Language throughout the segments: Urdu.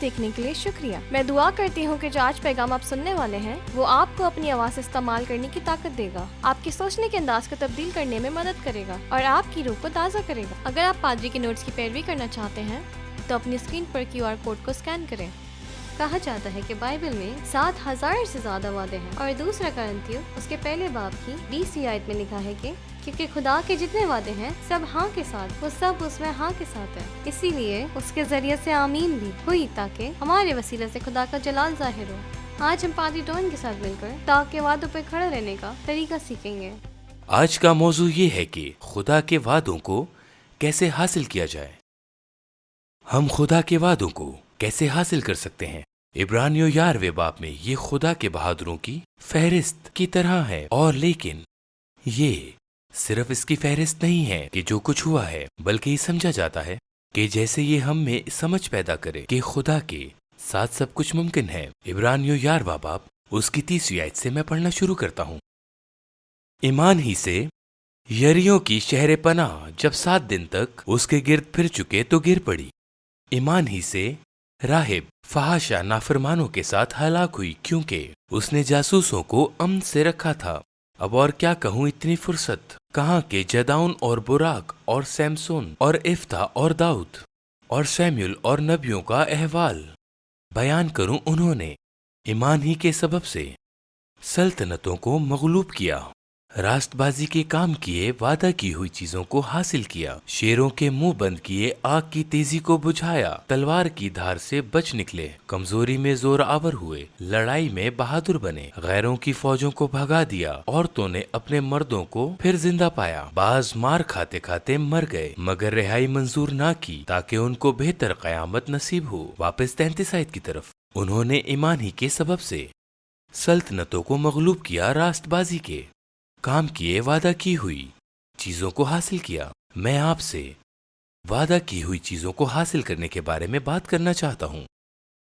دیکھنے کے لیے شکریہ۔ میں دعا کرتی ہوں کہ جو آج پیغام آپ سننے والے ہیں وہ آپ کو اپنی آواز استعمال کرنے کی طاقت دے گا، آپ کے سوچنے کے انداز کو تبدیل کرنے میں مدد کرے گا اور آپ کی روح کو تازہ کرے گا۔ اگر آپ پادری کے نوٹس کی پیروی کرنا چاہتے ہیں تو اپنی اسکرین پر QR کوڈ کو اسکین کریں۔ کہا جاتا ہے کہ بائبل میں 7,000 سے زیادہ وعدے ہیں، اور دوسرا کرنتھیوں اس کے پہلے باب کی 20ویں آیت میں لکھا ہے کہ کیونکہ خدا کے جتنے وعدے ہیں سب ہاں کے ساتھ، وہ سب اس میں ہاں کے ساتھ ہے، اسی لیے اس کے ذریعے سے آمین بھی ہوئی تاکہ ہمارے وسیلے سے خدا کا جلال ظاہر ہو۔ آج ہم پادری ڈون کے ساتھ مل کر تاکہ وعدوں پہ کھڑے رہنے کا طریقہ سیکھیں گے۔ آج کا موضوع یہ ہے کہ خدا کے وعدوں کو کیسے حاصل کیا جائے۔ ہم خدا کے وعدوں کو کیسے حاصل کر سکتے ہیں؟ عبرانیوں 11ویں باب میں یہ خدا کے بہادروں کی فہرست کی طرح ہے، اور لیکن یہ صرف اس کی فہرست نہیں ہے کہ جو کچھ ہوا ہے، بلکہ یہ سمجھا جاتا ہے کہ جیسے یہ ہم میں سمجھ پیدا کرے کہ خدا کے ساتھ سب کچھ ممکن ہے۔ عبرانیوں 11واں باب اس کی 30ویں آیت سے میں پڑھنا شروع کرتا ہوں۔ ایمان ہی سے یریوں کی شہر پناہ جب 7 دن تک اس کے گرد پھر چکے تو گر پڑی۔ ایمان ہی سے راہب فحاشہ نافرمانوں کے ساتھ ہلاک ہوئی، کیونکہ اس نے جاسوسوں کو امن سے رکھا تھا۔ اب اور کیا کہوں، اتنی فرصت کہاں کہ جداؤن اور براق اور سیمسون اور افتح اور داؤد اور سیمیول اور نبیوں کا احوال بیان کروں۔ انہوں نے ایمان ہی کے سبب سے سلطنتوں کو مغلوب کیا، راست بازی کے کام کیے، وعدہ کی ہوئی چیزوں کو حاصل کیا، شیروں کے منہ بند کیے، آگ کی تیزی کو بجھایا، تلوار کی دھار سے بچ نکلے، کمزوری میں زور آور ہوئے، لڑائی میں بہادر بنے، غیروں کی فوجوں کو بھگا دیا، عورتوں نے اپنے مردوں کو پھر زندہ پایا، بعض مار کھاتے کھاتے مر گئے مگر رہائی منظور نہ کی تاکہ ان کو بہتر قیامت نصیب ہو۔ واپس 33 آیت کی طرف۔ انہوں نے ایمان ہی کے سبب سے سلطنتوں کو مغلوب کیا، راست بازی کے کام کیے، وعدہ کی ہوئی چیزوں کو حاصل کیا۔ میں آپ سے وعدہ کی ہوئی چیزوں کو حاصل کرنے کے بارے میں بات کرنا چاہتا ہوں۔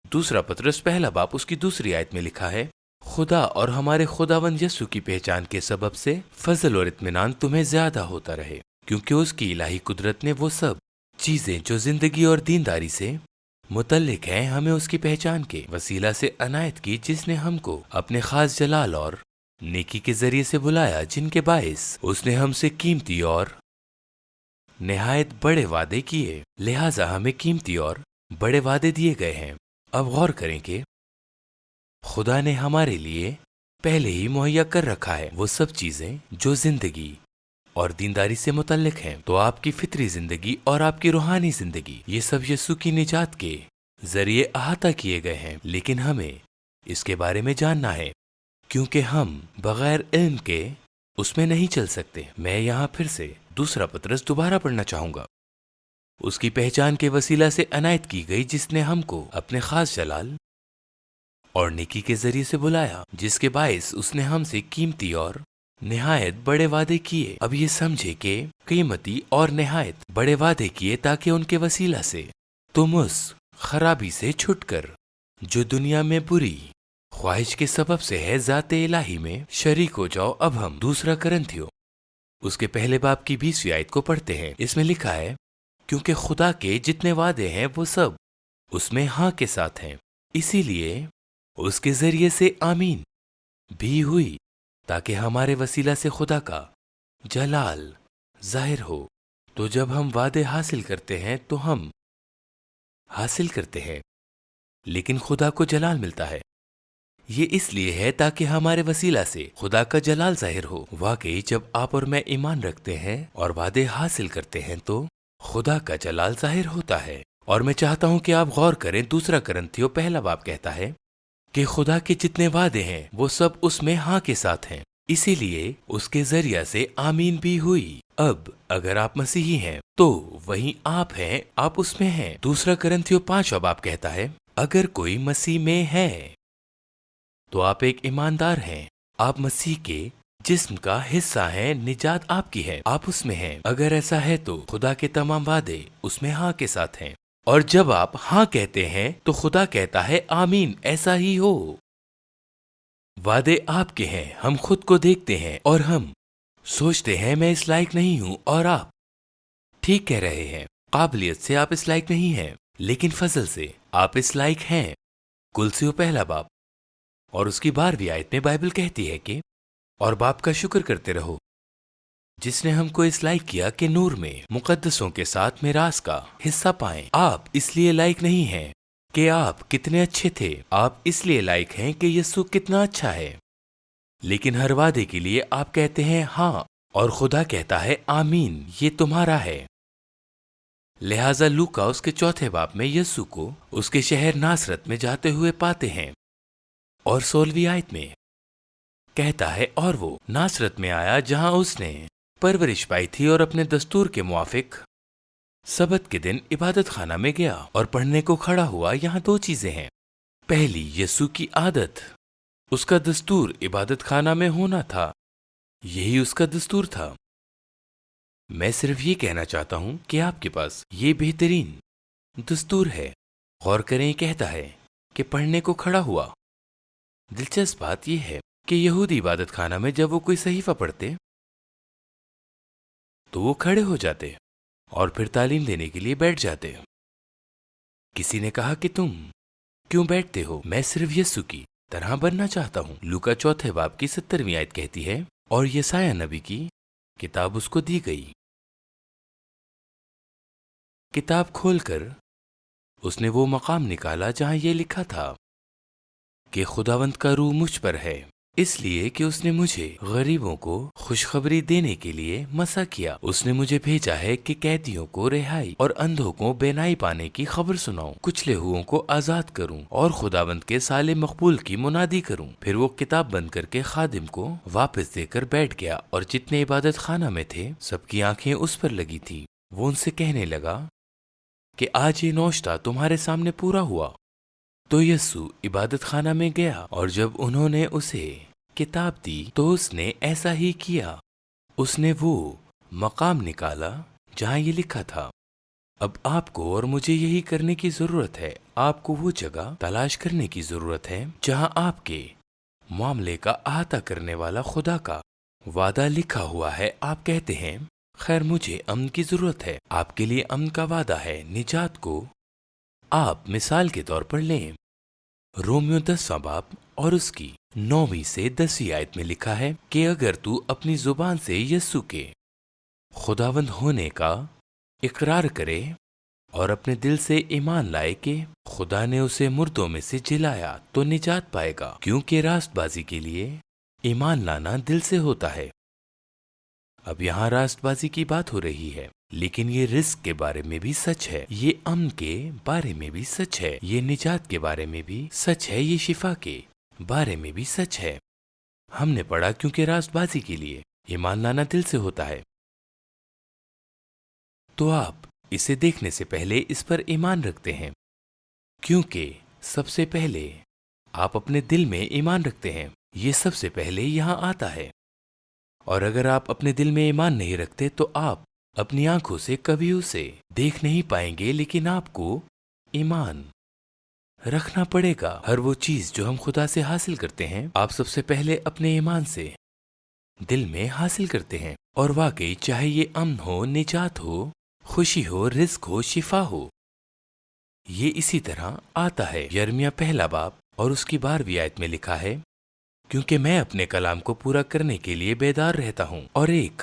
دوسرا پطرس پہلا باب اس کی 2 آیت میں لکھا ہے، خدا اور ہمارے خداوند یسوع کی پہچان کے سبب سے فضل اور اطمینان تمہیں زیادہ ہوتا رہے، کیونکہ اس کی الہی قدرت نے وہ سب چیزیں جو زندگی اور دینداری سے متعلق ہیں ہمیں اس کی پہچان کے وسیلہ سے عنایت کی، جس نے ہم کو اپنے خاص جلال اور نیکی کے ذریعے سے بلایا، جن کے باعث اس نے ہم سے قیمتی اور نہایت بڑے وعدے کیے۔ لہٰذا ہمیں قیمتی اور بڑے وعدے دیے گئے ہیں۔ اب غور کریں کہ خدا نے ہمارے لیے پہلے ہی مہیا کر رکھا ہے وہ سب چیزیں جو زندگی اور دینداری سے متعلق ہیں۔ تو آپ کی فطری زندگی اور آپ کی روحانی زندگی، یہ سب یسوع کی نجات کے ذریعے احاطہ کیے گئے ہیں، لیکن ہمیں اس کے بارے میں جاننا ہے، کیونکہ ہم بغیر علم کے اس میں نہیں چل سکتے۔ میں یہاں پھر سے دوسرا پطرس دوبارہ پڑھنا چاہوں گا۔ اس کی پہچان کے وسیلہ سے عنایت کی گئی، جس نے ہم کو اپنے خاص جلال اور نیکی کے ذریعے سے بلایا، جس کے باعث اس نے ہم سے قیمتی اور نہایت بڑے وعدے کیے۔ اب یہ سمجھے کہ قیمتی اور نہایت بڑے وعدے کیے تاکہ ان کے وسیلہ سے تم اس خرابی سے چھٹ کر جو دنیا میں بری خواہش کے سبب سے ہے، ذات الہی میں شریک ہو جاؤ۔ اب ہم دوسرا کرنتھیوں اس کے پہلے باب کی 20ویں آیت کو پڑھتے ہیں۔ اس میں لکھا ہے، کیونکہ خدا کے جتنے وعدے ہیں وہ سب اس میں ہاں کے ساتھ ہیں، اسی لیے اس کے ذریعے سے آمین بھی ہوئی تاکہ ہمارے وسیلہ سے خدا کا جلال ظاہر ہو۔ تو جب ہم وعدے حاصل کرتے ہیں تو ہم حاصل کرتے ہیں، لیکن خدا کو جلال ملتا ہے۔ یہ اس لیے ہے تاکہ ہمارے وسیلہ سے خدا کا جلال ظاہر ہو۔ واقعی جب آپ اور میں ایمان رکھتے ہیں اور وعدے حاصل کرتے ہیں تو خدا کا جلال ظاہر ہوتا ہے۔ اور میں چاہتا ہوں کہ آپ غور کریں، دوسرا کرنتھیوں پہلا باب کہتا ہے کہ خدا کے جتنے وعدے ہیں وہ سب اس میں ہاں کے ساتھ ہیں، اسی لیے اس کے ذریعہ سے آمین بھی ہوئی۔ اب اگر آپ مسیحی ہیں تو وہیں آپ ہیں، آپ اس میں ہیں۔ دوسرا کرنتھیوں 5واں باب کہتا ہے، اگر کوئی مسیح میں ہے تو آپ ایک ایماندار ہیں، آپ مسیح کے جسم کا حصہ ہیں، نجات آپ کی ہے، آپ اس میں ہیں۔ اگر ایسا ہے تو خدا کے تمام وعدے اس میں ہاں کے ساتھ ہیں، اور جب آپ ہاں کہتے ہیں تو خدا کہتا ہے آمین، ایسا ہی ہو۔ وعدے آپ کے ہیں، ہم خود کو دیکھتے ہیں اور ہم سوچتے ہیں میں اس لائق نہیں ہوں، اور آپ ٹھیک کہہ رہے ہیں، قابلیت سے آپ اس لائق نہیں ہیں، لیکن فضل سے آپ اس لائق ہیں۔ کلسیو پہلا باب اور اس کی 12ویں آیت میں بائبل کہتی ہے کہ اور باپ کا شکر کرتے رہو جس نے ہم کو اس لائق کیا کہ نور میں مقدسوں کے ساتھ میراث کا حصہ پائیں۔ آپ اس لیے لائق نہیں ہیں کہ آپ کتنے اچھے تھے، آپ اس لیے لائق ہیں کہ یسوع کتنا اچھا ہے، لیکن ہر وعدے کے لیے آپ کہتے ہیں ہاں، اور خدا کہتا ہے آمین، یہ تمہارا ہے۔ لہٰذا لوکا اس کے 4 باب میں یسوع کو اس کے شہر ناصرت میں جاتے ہوئے پاتے ہیں، اور 16ویں آیت میں کہتا ہے اور وہ ناصرت میں آیا جہاں اس نے پرورش پائی تھی، اور اپنے دستور کے موافق سبت کے دن عبادت خانہ میں گیا اور پڑھنے کو کھڑا ہوا۔ یہاں 2 چیزیں ہیں۔ پہلی، یسوع کی عادت، اس کا دستور عبادت خانہ میں ہونا تھا، یہی اس کا دستور تھا۔ میں صرف یہ کہنا چاہتا ہوں کہ آپ کے پاس یہ بہترین دستور ہے۔ غور کریں، کہتا ہے کہ پڑھنے کو کھڑا ہوا۔ دلچسپ بات یہ ہے کہ یہودی عبادت خانہ میں جب وہ کوئی صحیفہ پڑھتے تو وہ کھڑے ہو جاتے اور پھر تعلیم دینے کے لیے بیٹھ جاتے۔ کسی نے کہا کہ تم کیوں بیٹھتے ہو؟ میں صرف یسوع کی طرح بننا چاہتا ہوں۔ لوکا 4 باب کی 17ویں آیت کہتی ہے اور یسایہ نبی کی کتاب اس کو دی گئی۔ کتاب کھول کر اس نے وہ مقام نکالا جہاں یہ لکھا تھا کہ خداوند کا روح مجھ پر ہے، اس لیے کہ اس نے مجھے غریبوں کو خوشخبری دینے کے لیے مسا کیا۔ اس نے مجھے بھیجا ہے کہ قیدیوں کو رہائی اور اندھوں کو بینائی پانے کی خبر سناؤں، کچلے ہوئوں کو آزاد کروں اور خداوند کے سال مقبول کی منادی کروں۔ پھر وہ کتاب بند کر کے خادم کو واپس دے کر بیٹھ گیا، اور جتنے عبادت خانہ میں تھے سب کی آنکھیں اس پر لگی تھی۔ وہ ان سے کہنے لگا کہ آج یہ نوشتہ تمہارے سامنے پورا ہوا۔ تو یسوع عبادت خانہ میں گیا، اور جب انہوں نے اسے کتاب دی تو اس نے ایسا ہی کیا۔ اس نے وہ مقام نکالا جہاں یہ لکھا تھا۔ اب آپ کو اور مجھے یہی کرنے کی ضرورت ہے۔ آپ کو وہ جگہ تلاش کرنے کی ضرورت ہے جہاں آپ کے معاملے کا احاطہ کرنے والا خدا کا وعدہ لکھا ہوا ہے۔ آپ کہتے ہیں خیر مجھے امن کی ضرورت ہے۔ آپ کے لیے امن کا وعدہ ہے، نجات کو آپ مثال کے طور پر لیں۔ رومیو 10واں باب اور اس کی 9ویں سے 10ویں آیت میں لکھا ہے کہ اگر تو اپنی زبان سے یسوع کے خداوند ہونے کا اقرار کرے اور اپنے دل سے ایمان لائے کہ خدا نے اسے مردوں میں سے جلایا تو نجات پائے گا، کیونکہ راست بازی کے لیے ایمان لانا دل سے ہوتا ہے۔ اب یہاں راست بازی کی بات ہو رہی ہے، لیکن یہ رزق کے بارے میں بھی سچ ہے، یہ امن کے بارے میں بھی سچ ہے، یہ نجات کے بارے میں بھی سچ ہے، یہ شفا کے بارے میں بھی سچ ہے۔ ہم نے پڑھا کیونکہ راست بازی کے لیے ایمان لانا دل سے ہوتا ہے۔ تو آپ اسے دیکھنے سے پہلے اس پر ایمان رکھتے ہیں، کیونکہ سب سے پہلے آپ اپنے دل میں ایمان رکھتے ہیں، یہ سب سے پہلے یہاں آتا ہے۔ اور اگر آپ اپنے دل میں ایمان نہیں رکھتے تو آپ اپنی آنکھوں سے کبھی اسے دیکھ نہیں پائیں گے، لیکن آپ کو ایمان رکھنا پڑے گا۔ ہر وہ چیز جو ہم خدا سے حاصل کرتے ہیں، آپ سب سے پہلے اپنے ایمان سے دل میں حاصل کرتے ہیں۔ اور واقعی چاہے یہ امن ہو، نجات ہو، خوشی ہو، رزق ہو، شفا ہو، یہ اسی طرح آتا ہے۔ یرمیہ 1 باب اور اس کی 12ویں آیت میں لکھا ہے کیونکہ میں اپنے کلام کو پورا کرنے کے لیے بیدار رہتا ہوں، اور ایک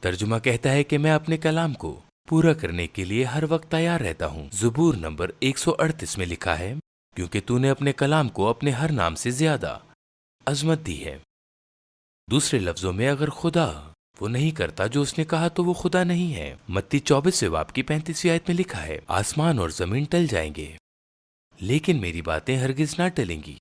ترجمہ کہتا ہے کہ میں اپنے کلام کو پورا کرنے کے لیے ہر وقت تیار رہتا ہوں۔ زبور نمبر 138 میں لکھا ہے کیونکہ تو نے اپنے کلام کو اپنے ہر نام سے زیادہ عظمت دی ہے۔ دوسرے لفظوں میں اگر خدا وہ نہیں کرتا جو اس نے کہا تو وہ خدا نہیں ہے۔ متی 24 باب کی 35 آیت میں لکھا ہے آسمان اور زمین ٹل جائیں گے لیکن میری باتیں ہرگز نہ ٹلیں گی۔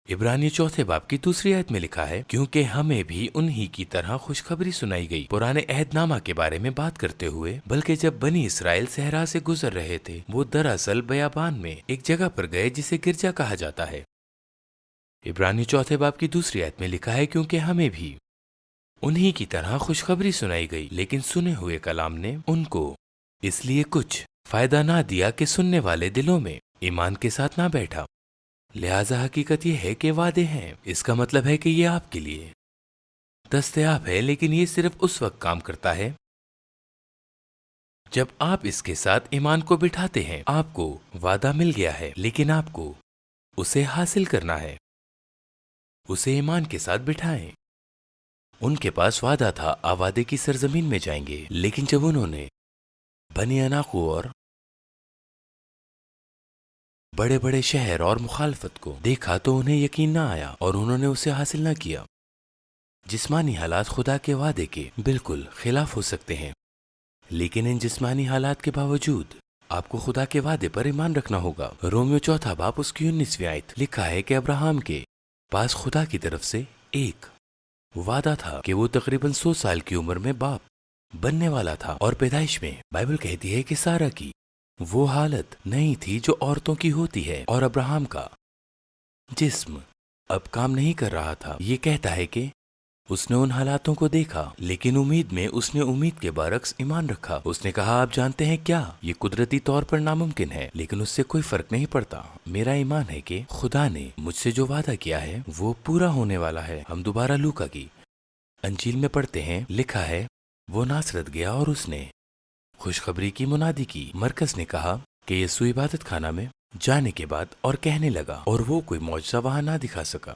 عبرانی 4 باب کی 2 آیت میں لکھا ہے کیونکہ ہمیں بھی انہی کی طرح خوشخبری سنائی گئی، پرانے عہد نامہ کے بارے میں بات کرتے ہوئے، بلکہ جب بنی اسرائیل صحرا سے گزر رہے تھے وہ دراصل بیابان میں ایک جگہ پر گئے جسے گرجا کہا جاتا ہے۔ عبرانی 4 باب کی 2 آیت میں لکھا ہے کیونکہ ہمیں بھی انہی کی طرح خوشخبری سنائی گئی، لیکن سنے ہوئے کلام نے ان کو اس لیے کچھ فائدہ نہ دیا کہ سننے والے دلوں میں ایمان کے ساتھ نہ بیٹھا۔ لہذا حقیقت یہ ہے کہ وعدے ہیں، اس کا مطلب ہے کہ یہ آپ کے لیے دستیاب ہے، لیکن یہ صرف اس وقت کام کرتا ہے جب آپ اس کے ساتھ ایمان کو بٹھاتے ہیں آپ کو وعدہ مل گیا ہے، لیکن آپ کو اسے حاصل کرنا ہے۔ اسے ایمان کے ساتھ بٹھائیں۔ ان کے پاس وعدہ تھا آپ وعدے کی سرزمین میں جائیں گے، لیکن جب انہوں نے بنی عناقو اور بڑے بڑے شہر اور مخالفت کو دیکھا تو انہیں یقین نہ آیا اور انہوں نے اسے حاصل نہ کیا۔ جسمانی حالات خدا کے وعدے کے بالکل خلاف ہو سکتے ہیں، لیکن ان جسمانی حالات کے باوجود آپ کو خدا کے وعدے پر ایمان رکھنا ہوگا۔ رومیو 4 باب اس کی 19ویں آیت لکھا ہے کہ ابراہیم کے پاس خدا کی طرف سے ایک وعدہ تھا کہ وہ تقریباً 100 سال کی عمر میں باپ بننے والا تھا، اور پیدائش میں بائبل کہتی ہے کہ سارہ کی وہ حالت نہیں تھی جو عورتوں کی ہوتی ہے، اور ابراہیم کا جسم اب کام نہیں کر رہا تھا۔ یہ کہتا ہے کہ اس نے ان حالاتوں کو دیکھا، لیکن امید میں اس نے امید کے برعکس ایمان رکھا۔ اس نے کہا آپ جانتے ہیں کیا یہ قدرتی طور پر ناممکن ہے، لیکن اس سے کوئی فرق نہیں پڑتا۔ میرا ایمان ہے کہ خدا نے مجھ سے جو وعدہ کیا ہے وہ پورا ہونے والا ہے۔ ہم دوبارہ لوکا کی انجیل میں پڑھتے ہیں، لکھا ہے وہ ناصرت گیا اور اس نے خوشخبری کی منادی کی۔ مرکز نے کہا کہ یسوع عبادت خانہ میں جانے کے بعد اور کہنے لگا، اور وہ کوئی معجزہ وہاں نہ دکھا سکا۔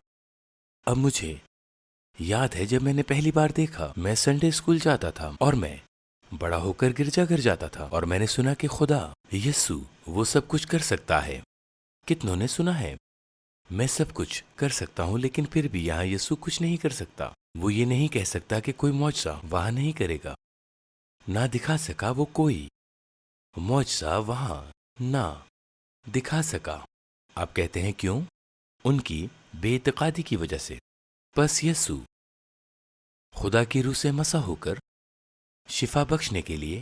اب مجھے یاد ہے جب میں نے پہلی بار دیکھا، میں سنڈے اسکول جاتا تھا اور میں بڑا ہو کر گرجا گھر جاتا تھا، اور میں نے سنا کہ خدا یسوع وہ سب کچھ کر سکتا ہے۔ کتنوں نے سنا ہے میں سب کچھ کر سکتا ہوں، لیکن پھر بھی یہاں یسوع کچھ نہیں کر سکتا۔ وہ یہ نہیں کہہ سکتا کہ کوئی معجزہ وہاں نہیں کرے گا، نہ دکھا سکا وہ کوئی معجزہ وہاں نہ دکھا سکا۔ آپ کہتے ہیں کیوں؟ ان کی بے اعتقادی کی وجہ سے۔ پس یسوع خدا کی روح سے مسح ہو کر شفا بخشنے کے لیے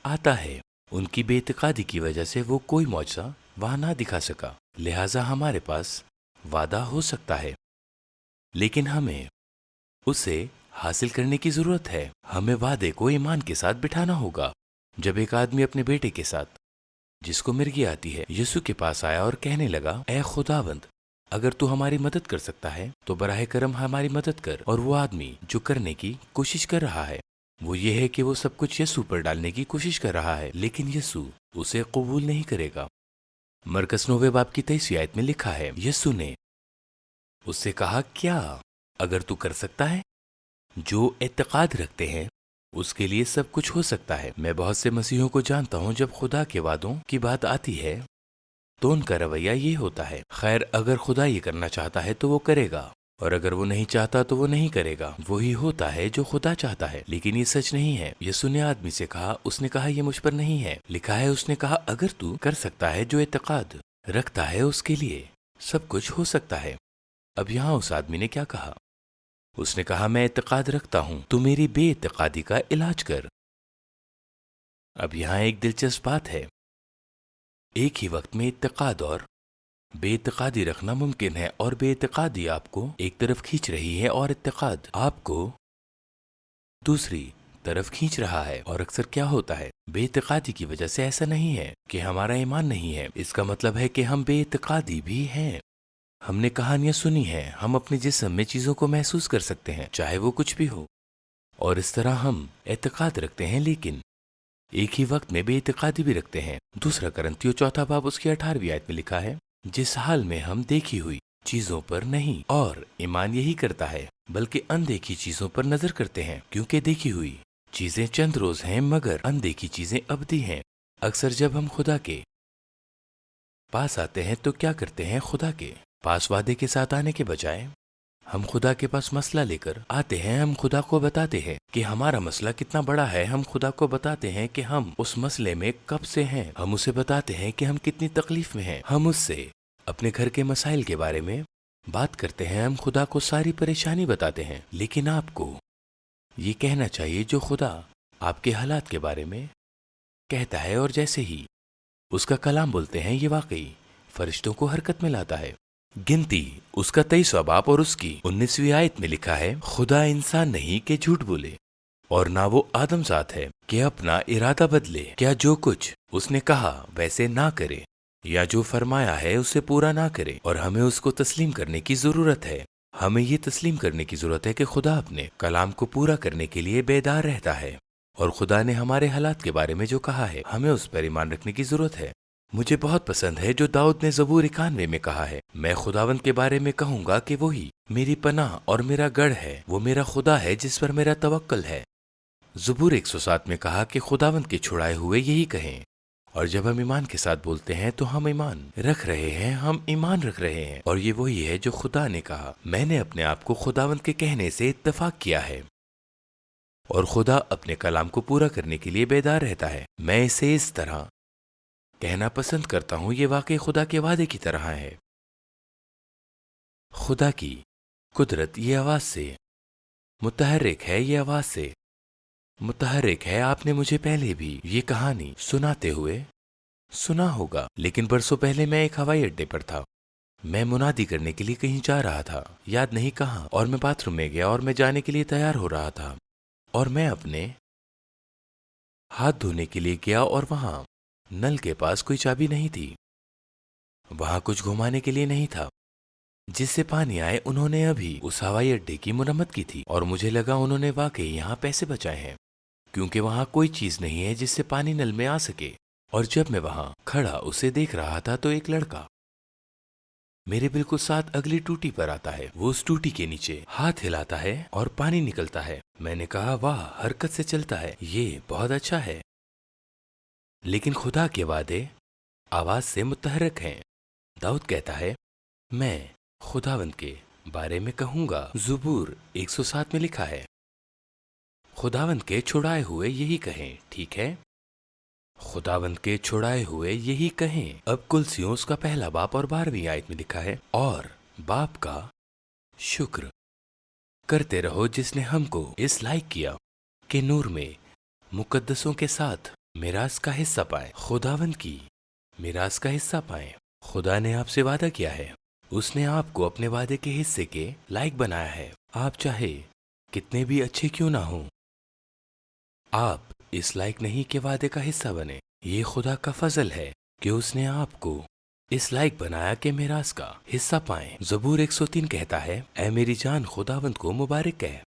آتا ہے۔ ان کی بے اعتقادی کی وجہ سے وہ کوئی معجزہ وہاں نہ دکھا سکا، لہٰذا ہمارے پاس وعدہ ہو سکتا ہے، لیکن ہمیں اسے حاصل کرنے کی ضرورت ہے۔ ہمیں وعدے کو ایمان کے ساتھ بٹھانا ہوگا۔ جب ایک آدمی اپنے بیٹے کے ساتھ، جس کو مرگی آتی ہے، یسوع کے پاس آیا اور کہنے لگا، اے خداوند، اگر تو ہماری مدد کر سکتا ہے تو براہ کرم ہماری مدد کر۔ اور وہ آدمی جو کرنے کی کوشش کر رہا ہے وہ یہ ہے کہ وہ سب کچھ یسوع پر ڈالنے کی کوشش کر رہا ہے، لیکن یسوع اسے قبول نہیں کرے گا۔ مرکز 9 باب کی 23ویں آیت میں لکھا ہے، یسوع نے اس سے کہا، کیا اگر تو کر سکتا ہے؟ جو اعتقاد رکھتے ہیں اس کے لیے سب کچھ ہو سکتا ہے۔ میں بہت سے مسیحیوں کو جانتا ہوں جب خدا کے وعدوں کی بات آتی ہے تو ان کا رویہ یہ ہوتا ہے، خیر اگر خدا یہ کرنا چاہتا ہے تو وہ کرے گا، اور اگر وہ نہیں چاہتا تو وہ نہیں کرے گا۔ وہی ہوتا ہے جو خدا چاہتا ہے، لیکن یہ سچ نہیں ہے۔ یسوع نے آدمی سے کہا، اس نے کہا یہ مجھ پر نہیں ہے، لکھا ہے اس نے کہا اگر تو کر سکتا ہے۔ جو اعتقاد رکھتا ہے اس کے لیے سب کچھ ہو سکتا ہے۔ اب یہاں اس آدمی نے کیا کہا؟ اس نے کہا میں اعتقاد رکھتا ہوں، تو میری بے اعتقادی کا علاج کر۔ اب یہاں ایک دلچسپ بات ہے، ایک ہی وقت میں اعتقاد اور بے اعتقادی رکھنا ممکن ہے، اور بے اعتقادی آپ کو ایک طرف کھینچ رہی ہے اور اعتقاد آپ کو دوسری طرف کھینچ رہا ہے۔ اور اکثر کیا ہوتا ہے، بے اعتقادی کی وجہ سے ایسا نہیں ہے کہ ہمارا ایمان نہیں ہے، اس کا مطلب ہے کہ ہم بے اعتقادی بھی ہیں۔ ہم نے کہانیاں سنی ہیں، ہم اپنے جسم میں چیزوں کو محسوس کر سکتے ہیں چاہے وہ کچھ بھی ہو، اور اس طرح ہم اعتقاد رکھتے ہیں، لیکن ایک ہی وقت میں بے اعتقادی بھی رکھتے ہیں۔ دوسرا کرنتھیوں 4 باب اس کی 18ویں آیت میں لکھا ہے، جس حال میں ہم دیکھی ہوئی چیزوں پر نہیں، اور ایمان یہی کرتا ہے بلکہ اندیکھی چیزوں پر نظر کرتے ہیں، کیونکہ دیکھی ہوئی چیزیں چند روز ہیں مگر اندیکھی چیزیں ابدی ہیں۔ اکثر جب ہم خدا کے پاس آتے ہیں تو کیا کرتے ہیں؟ خدا کے پاس وعدے کے ساتھ آنے کے بجائے ہم خدا کے پاس مسئلہ لے کر آتے ہیں۔ ہم خدا کو بتاتے ہیں کہ ہمارا مسئلہ کتنا بڑا ہے، ہم خدا کو بتاتے ہیں کہ ہم اس مسئلے میں کب سے ہیں، ہم اسے بتاتے ہیں کہ ہم کتنی تکلیف میں ہیں، ہم اس سے اپنے گھر کے مسائل کے بارے میں بات کرتے ہیں، ہم خدا کو ساری پریشانی بتاتے ہیں۔ لیکن آپ کو یہ کہنا چاہیے جو خدا آپ کے حالات کے بارے میں کہتا ہے، اور جیسے ہی اس کا کلام بولتے ہیں یہ واقعی فرشتوں کو حرکت میں لاتا ہے۔ گنتی اس کا 23واں باب اور اس کی 19ویں آیت میں لکھا ہے، خدا انسان نہیں کہ جھوٹ بولے، اور نہ وہ آدم ذات ہے کہ اپنا ارادہ بدلے۔ کیا جو کچھ اس نے کہا ویسے نہ کرے، یا جو فرمایا ہے اسے پورا نہ کرے؟ اور ہمیں اس کو تسلیم کرنے کی ضرورت ہے۔ ہمیں یہ تسلیم کرنے کی ضرورت ہے کہ خدا اپنے کلام کو پورا کرنے کے لیے بیدار رہتا ہے۔ اور خدا نے ہمارے حالات کے بارے میں جو کہا ہے ہمیں اس پر ایمان رکھنے کی ضرورت ہے۔ مجھے بہت پسند ہے جو داؤد نے زبور 91 میں کہا ہے، میں خداوند کے بارے میں کہوں گا کہ وہی میری پناہ اور میرا گڑھ ہے، وہ میرا خدا ہے جس پر میرا توکل ہے۔ زبور 107 میں کہا کہ خداوند کے چھڑائے ہوئے یہی کہیں، اور جب ہم ایمان کے ساتھ بولتے ہیں تو ہم ایمان رکھ رہے ہیں، ہم ایمان رکھ رہے ہیں، اور یہ وہی ہے جو خدا نے کہا۔ میں نے اپنے آپ کو خداوند کے کہنے سے اتفاق کیا ہے، اور خدا اپنے کلام کو پورا کرنے کے لیے بیدار رہتا ہے۔ میں اسے اس طرح کہنا پسند کرتا ہوں، یہ واقعی خدا کے وعدے کی طرح ہے۔ خدا کی قدرت یہ آواز سے متحرک ہے، یہ آواز سے متحرک ہے۔ آپ نے مجھے پہلے بھی یہ کہانی سناتے ہوئے سنا ہوگا، لیکن برسوں پہلے میں ایک ہوائی اڈے پر تھا۔ میں منادی کرنے کے لیے کہیں جا رہا تھا، یاد نہیں کہاں، اور میں باتھ روم میں گیا اور میں جانے کے لیے تیار ہو رہا تھا، اور میں اپنے ہاتھ دھونے کے لیے گیا، اور وہاں نل کے پاس کوئی چابی نہیں تھی، وہاں کچھ گھمانے کے لیے نہیں تھا جس سے پانی آئے۔ انہوں نے ابھی اس ہوائی اڈے کی مرمت کی تھی، اور مجھے لگا انہوں نے واقعی یہاں پیسے بچائے ہیں، کیونکہ وہاں کوئی چیز نہیں ہے جس سے پانی نل میں آ سکے۔ اور جب میں وہاں کھڑا اسے دیکھ رہا تھا تو ایک لڑکا میرے بالکل ساتھ اگلی ٹوٹی پر آتا ہے، وہ اس ٹوٹی کے نیچے ہاتھ ہلاتا ہے اور پانی نکلتا ہے۔ میں نے کہا واہ، حرکت سے چلتا ہے، یہ بہت اچھا ہے۔ لیکن خدا کے وعدے آواز سے متحرک ہیں۔ داؤد کہتا ہے، میں خداوند کے بارے میں کہوں گا۔ زبور 107 میں لکھا ہے، خداوند کے چھڑائے ہوئے یہی کہیں، ٹھیک ہے؟ خداوند کے چھڑائے ہوئے یہی کہیں۔ اب کلسیوں اس کا پہلا باب اور 12ویں آیت میں لکھا ہے، اور باپ کا شکر کرتے رہو جس نے ہم کو اس لائق کیا کہ نور میں مقدسوں کے ساتھ میراث کا حصہ پائیں، خداوند کی میراث کا حصہ پائیں۔ خدا نے آپ سے وعدہ کیا ہے، اس نے آپ کو اپنے وعدے کے حصے کے لائق بنایا ہے۔ آپ چاہے کتنے بھی اچھے کیوں نہ ہوں، آپ اس لائق نہیں کہ وعدے کا حصہ بنے۔ یہ خدا کا فضل ہے کہ اس نے آپ کو اس لائق بنایا کہ میراث کا حصہ پائیں۔ زبور 103 کہتا ہے، اے میری جان خداوند کو مبارک کہہ،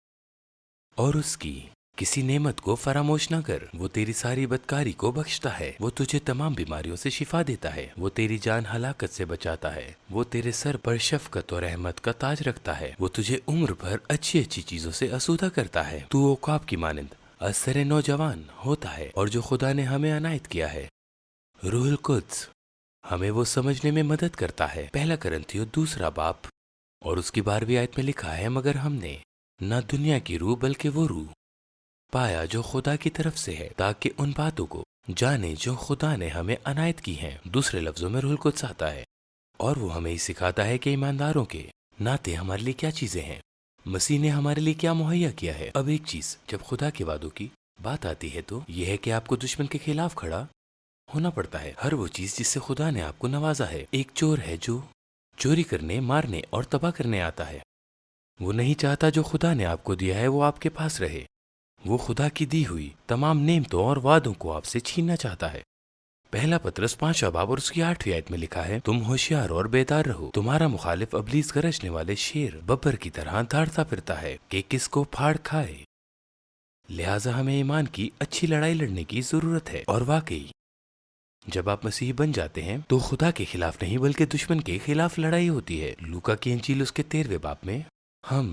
اور اس کی کسی نعمت کو فراموش نہ کر۔ وہ تیری ساری بدکاری کو بخشتا ہے، وہ تجھے تمام بیماریوں سے شفا دیتا ہے، وہ تیری جان ہلاکت سے بچاتا ہے، وہ تیرے سر پر شفقت اور رحمت کا تاج رکھتا ہے، وہ تجھے عمر بھر اچھی اچھی چیزوں سے آسودہ کرتا ہے۔ تو عقاب کی مانند اثر نوجوان ہوتا ہے، اور جو خدا نے ہمیں عنایت کیا ہے، روح القدس ہمیں وہ سمجھنے میں مدد کرتا ہے۔ پہلا کرنتھیوں 2 باب اور اس کی 12ویں آیت میں لکھا ہے، مگر ہم نے نہ دنیا کی روح بلکہ وہ روح پایا جو خدا کی طرف سے ہے، تاکہ ان باتوں کو جانے جو خدا نے ہمیں عنایت کی ہیں۔ دوسرے لفظوں میں روح القدس آتا ہے، اور وہ ہمیں سکھاتا ہے کہ ایمانداروں کے ناطے ہمارے لیے کیا چیزیں ہیں، مسیح نے ہمارے لیے کیا مہیا کیا ہے۔ اب ایک چیز، جب خدا کے وعدوں کی بات آتی ہے تو یہ ہے کہ آپ کو دشمن کے خلاف کھڑا ہونا پڑتا ہے۔ ہر وہ چیز جس سے خدا نے آپ کو نوازا ہے۔ ایک چور ہے جو چوری کرنے، مارنے اور تباہ کرنے آتا ہے، وہ نہیں چاہتا جو خدا نے آپ کو دیا ہے وہ آپ کے پاس رہے، وہ خدا کی دی ہوئی تمام نعمتوں اور وعدوں کو آپ سے چھیننا چاہتا ہے۔ پہلا پطرس 5 باب اور اس کی 8ویں آیت میں لکھا ہے، تم ہوشیار اور بیدار رہو، تمہارا مخالف ابلیس گرجنے والے شیر ببر کی طرح دھاڑتا پھرتا ہے کہ کس کو پھاڑ کھائے۔ لہٰذا ہمیں ایمان کی اچھی لڑائی لڑنے کی ضرورت ہے، اور واقعی جب آپ مسیحی بن جاتے ہیں تو خدا کے خلاف نہیں بلکہ دشمن کے خلاف لڑائی ہوتی ہے۔ لوکا کی انجیل اس کے 13ویں باب میں ہم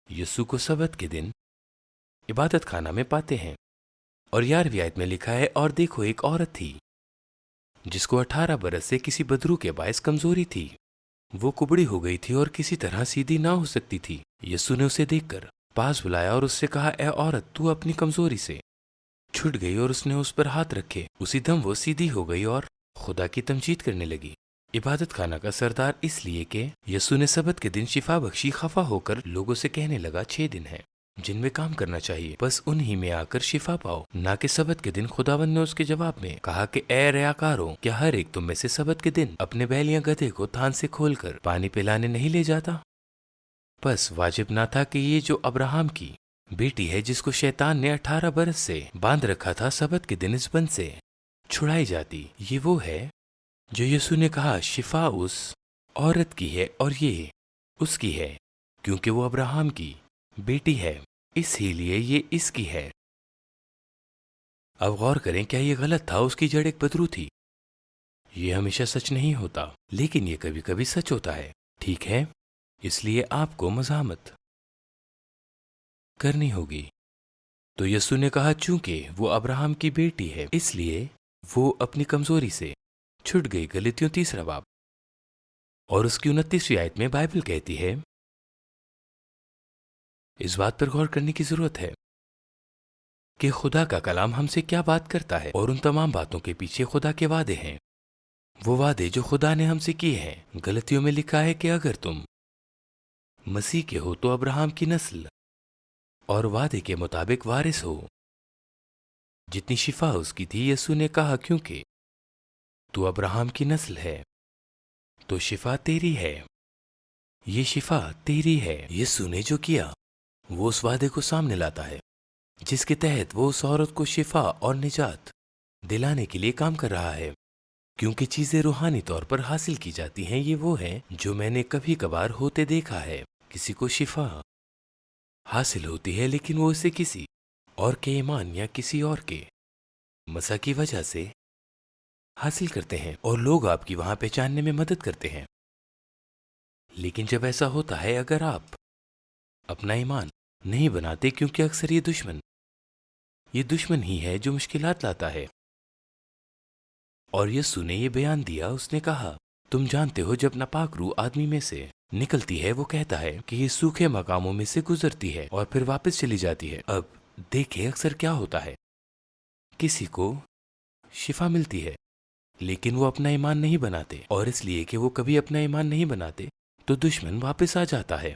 یسوع کو سبت کے دن عبادت خانہ میں پاتے ہیں، اور 11ویں آیت میں لکھا ہے، اور دیکھو ایک عورت تھی جس کو 18 برس سے کسی بدرو کے باعث کمزوری تھی، وہ کبڑی ہو گئی تھی اور کسی طرح سیدھی نہ ہو سکتی تھی۔ یسوع نے اسے دیکھ کر پاس بلایا اور اس سے کہا، اے عورت، تو اپنی کمزوری سے چھٹ گئی، اور اس نے اس پر ہاتھ رکھے، اسی دم وہ سیدھی ہو گئی اور خدا کی تمجید کرنے لگی۔ عبادت خانہ کا سردار اس لیے کہ یسوع نے سبت کے دن شفا بخشی، خفا ہو کر لوگوں سے کہنے لگا 6 دن ہیں جن میں کام کرنا چاہیے، بس انہی میں آ کر شفا پاؤ، نہ کہ سبت کے دن۔ خداوند نے اس کے جواب میں کہا کہ اے ریاکاروں، کیا ہر ایک تم میں سے سبت کے دن اپنے بیل یا گدھے کو تھان سے کھول کر پانی پلانے نہیں لے جاتا؟ بس واجب نہ تھا کہ یہ جو ابراہم کی بیٹی ہے جس کو شیطان نے 18 برس سے باندھ رکھا تھا، سبت کے دن اس بند سے چھڑائی جاتی؟ یہ وہ ہے جو یسوع نے کہا، شفا اس عورت کی ہے اور یہ اس کی ہے کیونکہ وہ ابراہم کی بیٹی ہے، اس ہی لیے یہ اس کی ہے۔ اب غور کریں، کیا یہ غلط تھا؟ اس کی جڑ ایک بدرو تھی۔ یہ ہمیشہ سچ نہیں ہوتا، لیکن یہ کبھی کبھی سچ ہوتا ہے، ٹھیک ہے؟ اس لیے آپ کو مزاحمت کرنی ہوگی۔ تو یسوع نے کہا چونکہ وہ ابراہم کی بیٹی ہے اس لیے وہ اپنی کمزوری سے چھٹ گئی۔ غلطیوں 3 باب اور اس کی 29ویں آیت میں بائبل کہتی ہے، اس بات پر غور کرنے کی ضرورت ہے کہ خدا کا کلام ہم سے کیا بات کرتا ہے، اور ان تمام باتوں کے پیچھے خدا کے وعدے ہیں، وہ وعدے جو خدا نے ہم سے کیے ہیں۔ غلطیوں میں لکھا ہے کہ اگر تم مسیح کے ہو تو ابراہم کی نسل اور وعدے کے مطابق وارث ہو۔ جتنی شفا اس کی تھی، یسوع نے کہا کیونکہ تو ابراہم کی نسل ہے تو شفا تیری ہے، یہ شفا تیری ہے۔ یسوع نے جو کیا وہ اس وعدے کو سامنے لاتا ہے جس کے تحت وہ اس عورت کو شفا اور نجات دلانے کے لیے کام کر رہا ہے، کیونکہ چیزیں روحانی طور پر حاصل کی جاتی ہیں۔ یہ وہ ہیں جو میں نے کبھی کبھار ہوتے دیکھا ہے۔ کسی کو شفا حاصل ہوتی ہے لیکن وہ اسے کسی اور کے ایمان یا کسی اور کے مسا کی وجہ سے حاصل کرتے ہیں، اور لوگ آپ کی وہاں پہچاننے میں مدد کرتے ہیں۔ لیکن جب ایسا ہوتا ہے، اگر آپ اپنا ایمان نہیں بناتے، کیونکہ اکثر یہ دشمن ہی ہے جو مشکلات لاتا ہے۔ اور یسوع نے یہ بیان دیا، اس نے کہا تم جانتے ہو جب ناپاک روح آدمی میں سے نکلتی ہے وہ کہتا ہے کہ یہ سوکھے مقاموں میں سے گزرتی ہے اور پھر واپس چلی جاتی ہے۔ اب دیکھیں اکثر کیا ہوتا ہے، کسی کو شفا ملتی ہے لیکن وہ اپنا ایمان نہیں بناتے، اور اس لیے کہ وہ کبھی اپنا ایمان نہیں بناتے تو دشمن واپس آ جاتا ہے،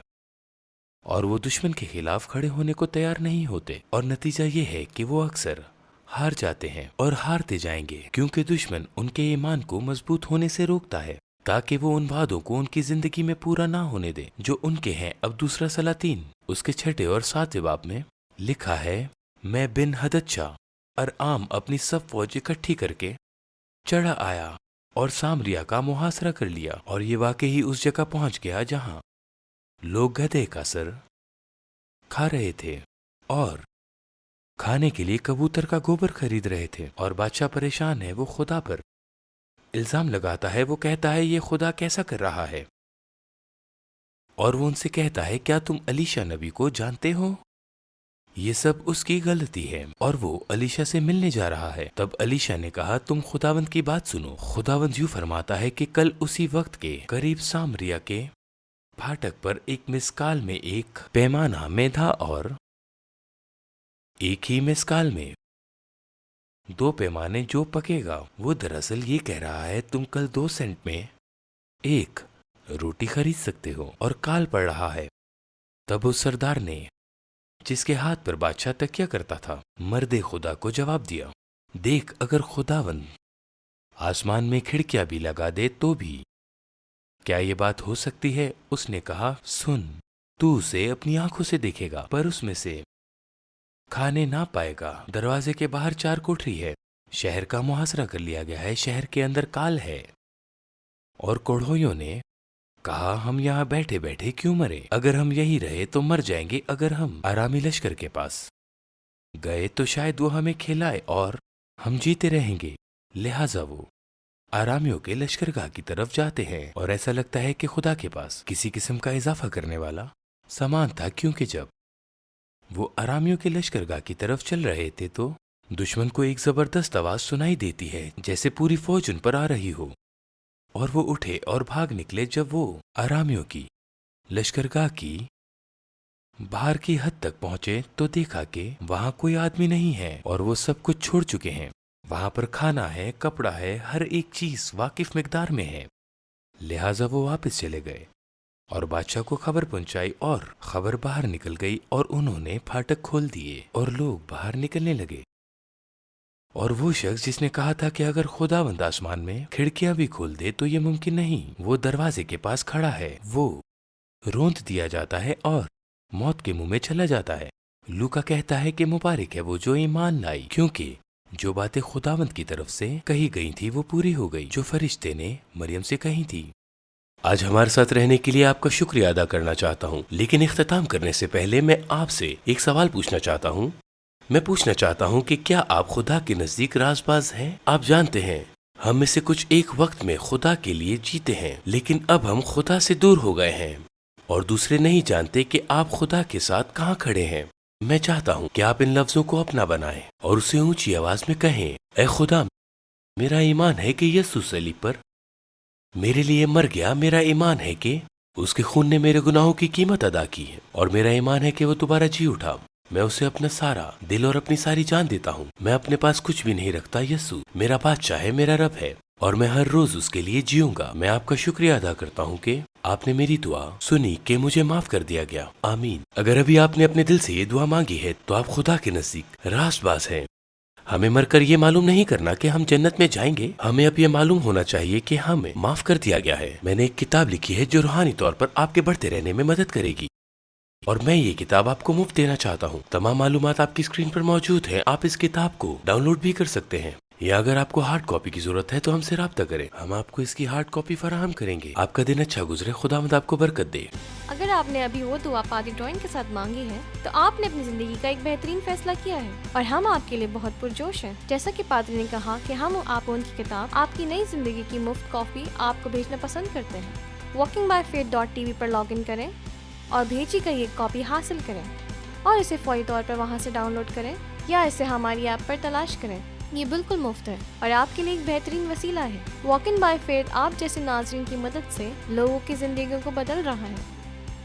اور وہ دشمن کے خلاف کھڑے ہونے کو تیار نہیں ہوتے، اور نتیجہ یہ ہے کہ وہ اکثر ہار جاتے ہیں اور ہارتے جائیں گے، کیونکہ دشمن ان کے ایمان کو مضبوط ہونے سے روکتا ہے تاکہ وہ ان وعدوں کو ان کی زندگی میں پورا نہ ہونے دے جو ان کے ہیں۔ اب دوسرا سلاطین اس کے 6 اور 7 باب میں لکھا ہے، میں بن حددشاہ ارعام اپنی سب فوج اکٹھی کر کے چڑھا آیا اور سامریا کا محاصرہ کر لیا، اور یہ واقعی اس جگہ پہنچ گیا جہاں لوگ گدھے کا سر کھا رہے تھے اور کھانے کے لیے کبوتر کا گوبر خرید رہے تھے، اور بادشاہ پریشان ہے، وہ خدا پر الزام لگاتا ہے، وہ کہتا ہے یہ خدا کیسا کر رہا ہے، اور وہ ان سے کہتا ہے کیا تم الیشا نبی کو جانتے ہو؟ یہ سب اس کی غلطی ہے، اور وہ الیشا سے ملنے جا رہا ہے۔ تب الیشا نے کہا تم خداوند کی بات سنو، خداوند یوں فرماتا ہے کہ کل اسی وقت کے قریب سامریا کے پھاٹک پر ایک مسکال میں ایک پیمانہ میں تھا، اور ایک ہی مسکال میں 2 پیمانے جو پکے گا۔ وہ دراصل یہ کہہ رہا ہے تم کل 2 سینٹ میں ایک روٹی خرید سکتے ہو، اور کال پڑ رہا ہے۔ تب اس سردار نے جس کے ہاتھ پر بادشاہ تکیہ کرتا تھا مرد خدا کو جواب دیا، دیکھ اگر خداوند آسمان میں کھڑکیاں بھی لگا دے تو بھی کیا یہ بات ہو سکتی ہے؟ اس نے کہا سن، تو اسے اپنی آنکھوں سے دیکھے گا پر اس میں سے کھانے نہ پائے گا۔ دروازے کے باہر 4 کوٹری ہے، شہر کا محاصرہ کر لیا گیا ہے، شہر کے اندر کال ہے، اور کوڑھویوں نے کہا ہم یہاں بیٹھے بیٹھے کیوں مرے؟ اگر ہم یہی رہے تو مر جائیں گے، اگر ہم آرامی لشکر کے پاس گئے تو شاید وہ ہمیں کھلائے اور ہم جیتے رہیں گے۔ لہٰذا وہ آرامیوں کے لشکرگاہ کی طرف جاتے ہیں، اور ایسا لگتا ہے کہ خدا کے پاس کسی قسم کا اضافہ کرنے والا سامان تھا، کیونکہ جب وہ آرامیوں کے لشکرگاہ کی طرف چل رہے تھے تو دشمن کو ایک زبردست آواز سنائی دیتی ہے جیسے پوری فوج ان پر آ رہی ہو، اور وہ اٹھے اور بھاگ نکلے۔ جب وہ آرامیوں کی لشکرگاہ کی باہر کی حد تک پہنچے تو دیکھا کہ وہاں کوئی آدمی نہیں ہے، اور وہ سب کچھ چھوڑ چکے ہیں۔ وہاں پر کھانا ہے، کپڑا ہے، ہر ایک چیز واقف مقدار میں ہے۔ لہٰذا وہ واپس چلے گئے اور بادشاہ کو خبر پہنچائی، اور خبر باہر نکل گئی، اور انہوں نے پھاٹک کھول دیے اور لوگ باہر نکلنے لگے۔ اور وہ شخص جس نے کہا تھا کہ اگر خداوند آسمان میں کھڑکیاں بھی کھول دے تو یہ ممکن نہیں، وہ دروازے کے پاس کھڑا ہے، وہ روند دیا جاتا ہے اور موت کے منہ میں چلا جاتا ہے۔ لوکا کہتا ہے کہ مبارک ہے وہ جو ایمان لائی، کیونکہ جو باتیں خداوند کی طرف سے کہی گئی تھی وہ پوری ہو گئی جو فرشتے نے مریم سے کہی تھی۔ آج ہمارے ساتھ رہنے کے لیے آپ کا شکریہ ادا کرنا چاہتا ہوں، لیکن اختتام کرنے سے پہلے میں آپ سے ایک سوال پوچھنا چاہتا ہوں۔ میں پوچھنا چاہتا ہوں کہ کیا آپ خدا کے نزدیک راز باز ہیں؟ آپ جانتے ہیں ہم میں سے کچھ ایک وقت میں خدا کے لیے جیتے ہیں، لیکن اب ہم خدا سے دور ہو گئے ہیں اور دوسرے نہیں جانتے کہ آپ خدا کے ساتھ کہاں کھڑے ہیں۔ میں چاہتا ہوں کہ آپ ان لفظوں کو اپنا بنائیں اور اسے اونچی آواز میں کہیں، اے خدا، میرا ایمان ہے کہ یسوع صلیب پر میرے لیے مر گیا، میرا ایمان ہے کہ اس کے خون نے میرے گناہوں کی قیمت ادا کی ہے، اور میرا ایمان ہے کہ وہ دوبارہ جی اٹھا۔ میں اسے اپنا سارا دل اور اپنی ساری جان دیتا ہوں۔ میں اپنے پاس کچھ بھی نہیں رکھتا۔ یسوع میرا بادشاہ ہے، میرا رب ہے، اور میں ہر روز اس کے لیے جیوں گا۔ میں آپ کا شکریہ ادا کرتا ہوں کہ آپ نے میری دعا سنی کہ مجھے معاف کر دیا گیا۔ آمین۔ اگر ابھی آپ نے اپنے دل سے یہ دعا مانگی ہے تو آپ خدا کے نزدیک راست باز ہیں۔ ہمیں مر کر یہ معلوم نہیں کرنا کہ ہم جنت میں جائیں گے، ہمیں اب یہ معلوم ہونا چاہیے کہ ہمیں معاف کر دیا گیا ہے۔ میں نے ایک کتاب لکھی ہے جو روحانی طور پر آپ کے بڑھتے رہنے میں مدد کرے گی، اور میں یہ کتاب آپ کو مفت دینا چاہتا ہوں۔ تمام معلومات آپ کی اسکرین پر موجود ہیں۔ آپ اس کتاب کو ڈاؤن لوڈ بھی کر سکتے ہیں، یا اگر آپ کو ہارڈ کاپی کی ضرورت ہے تو ہم سے رابطہ کریں، ہم آپ کو اس کی ہارڈ کاپی فراہم کریں گے۔ آپ کا دن اچھا گزرے، خداوند آپ کو برکت دے۔ اگر آپ نے ابھی وہ دعا پادری ڈوائن کے ساتھ مانگی ہے تو آپ نے اپنی زندگی کا ایک بہترین فیصلہ کیا ہے، اور ہم آپ کے لیے بہت پرجوش ہیں۔ جیسا کہ پادری نے کہا کہ ہم آپ ان کی کتاب آپ کی نئی زندگی کی مفت کاپی آپ کو بھیجنا پسند کرتے ہیں۔ walkingbyfaith.tv پر لاگ ان کریں اور بھیجی گئی ایک کاپی حاصل کریں، اور اسے فوری طور پر وہاں سے ڈاؤن لوڈ کریں یا اسے ہماری ایپ پر تلاش کریں۔ یہ بالکل مفت ہے اور آپ کے لیے ایک بہترین وسیلہ ہے۔ واکنگ بائی فیتھ آپ جیسے ناظرین کی مدد سے لوگوں کی زندگیوں کو بدل رہا ہے۔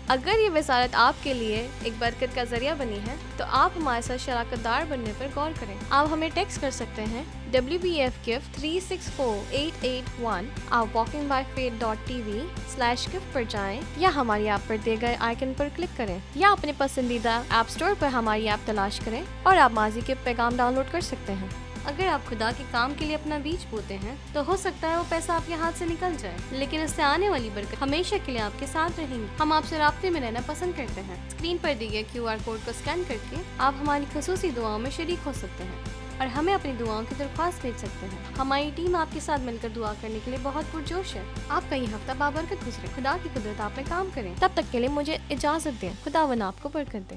اگر یہ وزارت آپ کے لیے ایک برکت کا ذریعہ بنی ہے تو آپ ہمارے ساتھ شراکت دار بننے پر غور کریں۔ آپ ہمیں ٹیکسٹ کر سکتے ہیں WBF gift 364881۔ آپ walkingbyfaith.tv/gift پر جائیں یا ہماری ایپ پر دیے گئے آئیکن پر کلک کریں، یا اپنے پسندیدہ ایپ اسٹور پر ہماری ایپ تلاش کریں اور آپ ماضی کے پیغام ڈاؤن لوڈ کر سکتے ہیں۔ اگر آپ خدا کے کام کے لیے اپنا بیج بوتے ہیں تو ہو سکتا ہے وہ پیسہ آپ کے ہاتھ سے نکل جائے، لیکن اس سے آنے والی برکت ہمیشہ کے لیے آپ کے ساتھ رہیں گی۔ ہم آپ سے رابطے میں رہنا پسند کرتے ہیں۔ اسکرین پر دیے گئے QR کوڈ کو اسکین کر کے آپ ہماری خصوصی دعاؤں میں شریک ہو سکتے ہیں اور ہمیں اپنی دعاؤں کی درخواست بھیج سکتے ہیں۔ ہماری ٹیم آپ کے ساتھ مل کر دعا کرنے کے لیے بہت پرجوش ہے۔ آپ کا یہ ہفتہ بابرکت گزرے۔ خدا کی قدرت آپ میں کام کریں۔ تب تک کے لیے مجھے اجازت دیں۔ خداوند آپ کو برکت دے۔